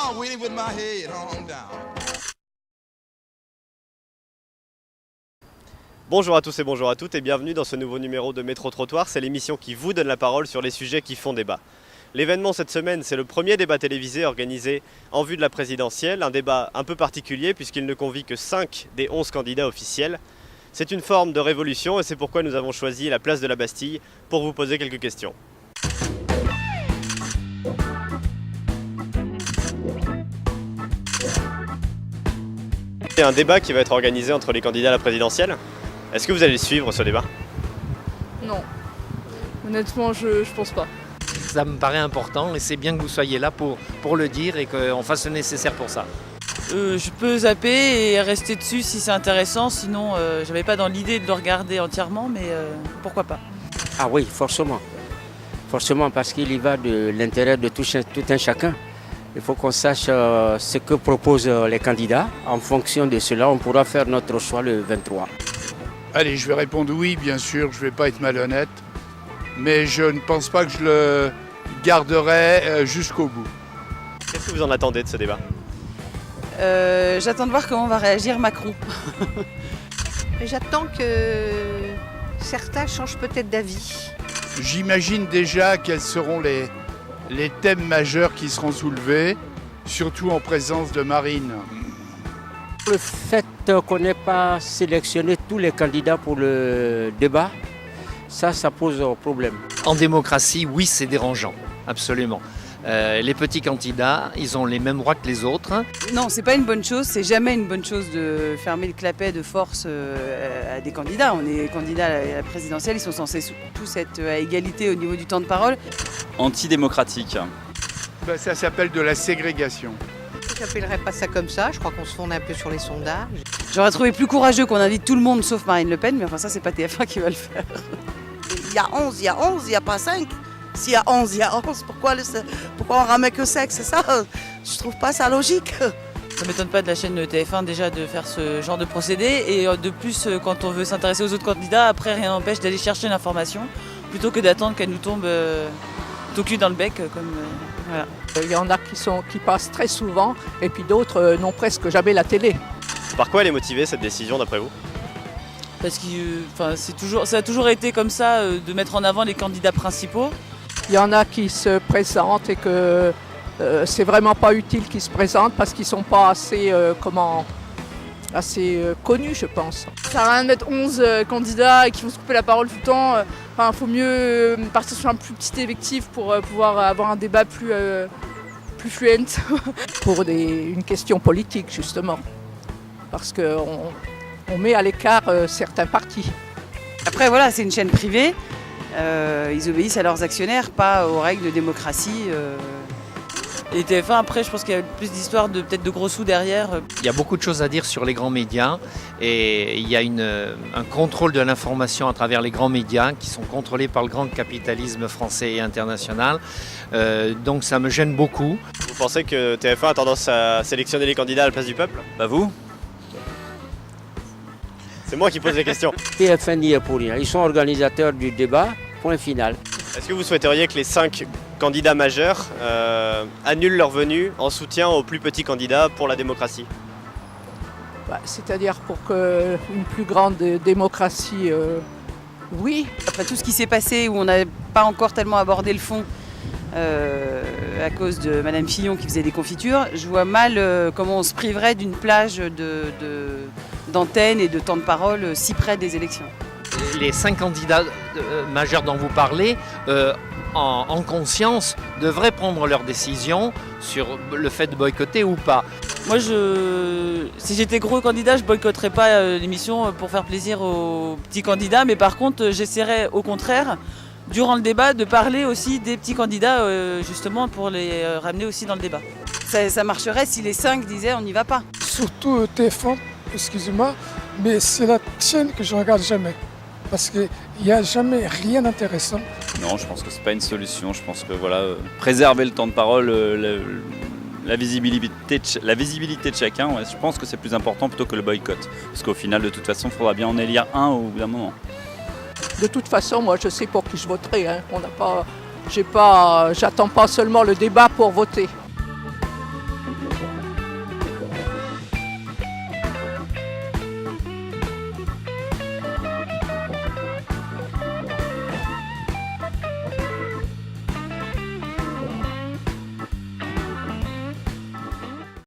around waiting with my head hung down. Bonjour à tous et bonjour à toutes et bienvenue dans ce nouveau numéro de Métro Trottoir. C'est l'émission qui vous donne la parole sur les sujets qui font débat. L'événement cette semaine, c'est le premier débat télévisé organisé en vue de la présidentielle. Un débat un peu particulier puisqu'il ne convie que 5 des 11 candidats officiels. C'est une forme de révolution et c'est pourquoi nous avons choisi la place de la Bastille pour vous poser quelques questions. C'est un débat qui va être organisé entre les candidats à la présidentielle. Est-ce que vous allez suivre ce débat ? Non, honnêtement je pense pas. Ça me paraît important et c'est bien que vous soyez là pour le dire et qu'on fasse le nécessaire pour ça. Je peux zapper et rester dessus si c'est intéressant, sinon j'avais pas dans l'idée de le regarder entièrement, mais pourquoi pas. Ah oui, forcément. Forcément parce qu'il y va de l'intérêt de tout un chacun. Il faut qu'on sache ce que proposent les candidats. En fonction de cela, on pourra faire notre choix le 23. Allez, je vais répondre oui, bien sûr, je ne vais pas être malhonnête. Mais je ne pense pas que je le garderai jusqu'au bout. Qu'est-ce que vous en attendez de ce débat ? J'attends de voir comment va réagir Macron. J'attends que certains changent peut-être d'avis. J'imagine déjà quels seront les thèmes majeurs qui seront soulevés, surtout en présence de Marine. Le fait qu'on n'ait pas sélectionné tous les candidats pour le débat, ça pose problème. En démocratie, oui, c'est dérangeant, absolument. Les petits candidats, ils ont les mêmes droits que les autres. Non, c'est pas une bonne chose, c'est jamais une bonne chose de fermer le clapet de force à des candidats. On est candidats à la présidentielle, ils sont censés tous être à égalité au niveau du temps de parole. Antidémocratique. Ça s'appelle de la ségrégation. Je n'appellerais pas ça comme ça, je crois qu'on se fonde un peu sur les sondages. J'aurais trouvé plus courageux qu'on invite tout le monde sauf Marine Le Pen, mais enfin ça c'est pas TF1 qui va le faire. Il y a 11, il n'y a pas 5. S'il y a 11, il y a 11. Pourquoi on ramène que 5, c'est ça? Je trouve pas ça logique. Ça m'étonne pas de la chaîne de TF1 déjà de faire ce genre de procédé. Et de plus, quand on veut s'intéresser aux autres candidats, après rien n'empêche d'aller chercher l'information plutôt que d'attendre qu'elle nous tombe tout cul dans le bec. Voilà. Il y en a qui passent très souvent et puis d'autres n'ont presque jamais la télé. Par quoi elle est motivée cette décision d'après vous ? Parce que ça a toujours été comme ça de mettre en avant les candidats principaux. Il y en a qui se présentent et que c'est vraiment pas utile qu'ils se présentent parce qu'ils sont pas assez connus, je pense. Ça sert à rien de mettre 11 candidats et qui vont se couper la parole tout le temps. Enfin, faut mieux partir sur un plus petit effectif pour pouvoir avoir un débat plus fluent. Pour une question politique, justement. Parce qu'on met à l'écart certains partis. Après, voilà, c'est une chaîne privée. Ils obéissent à leurs actionnaires, pas aux règles de démocratie. Et TF1, après, je pense qu'il y a plus d'histoires peut-être de gros sous derrière. Il y a beaucoup de choses à dire sur les grands médias et il y a un contrôle de l'information à travers les grands médias qui sont contrôlés par le grand capitalisme français et international. Donc ça me gêne beaucoup. Vous pensez que TF1 a tendance à sélectionner les candidats à la place du peuple ? Bah vous ? C'est moi qui pose les questions. TF1 n'y est pour rien. Ils sont organisateurs du débat, point final. Est-ce que vous souhaiteriez que les 5 candidats majeurs annulent leur venue en soutien aux plus petits candidats pour la démocratie ? C'est-à-dire pour qu'une plus grande démocratie, oui. Après tout ce qui s'est passé, où on n'a pas encore tellement abordé le fond à cause de Madame Fillon qui faisait des confitures, je vois mal comment on se priverait d'une plage d'antennes et de temps de parole si près des élections. Les 5 candidats majeurs dont vous parlez, en conscience, devraient prendre leurs décisions sur le fait de boycotter ou pas. Moi, si j'étais gros candidat, je boycotterais pas l'émission pour faire plaisir aux petits candidats, mais par contre, j'essaierais au contraire, durant le débat, de parler aussi des petits candidats, justement pour les ramener aussi dans le débat. Ça marcherait si les 5 disaient on n'y va pas. Surtout TF1, excusez-moi, mais c'est la chaîne que je ne regarde jamais. Parce qu'il n'y a jamais rien d'intéressant. Non, je pense que c'est pas une solution. Je pense que préserver le temps de parole, la visibilité de chacun, je pense que c'est plus important plutôt que le boycott. Parce qu'au final, de toute façon, il faudra bien en élire un au bout d'un moment. De toute façon, moi je sais pour qui je voterai. J'attends pas seulement le débat pour voter.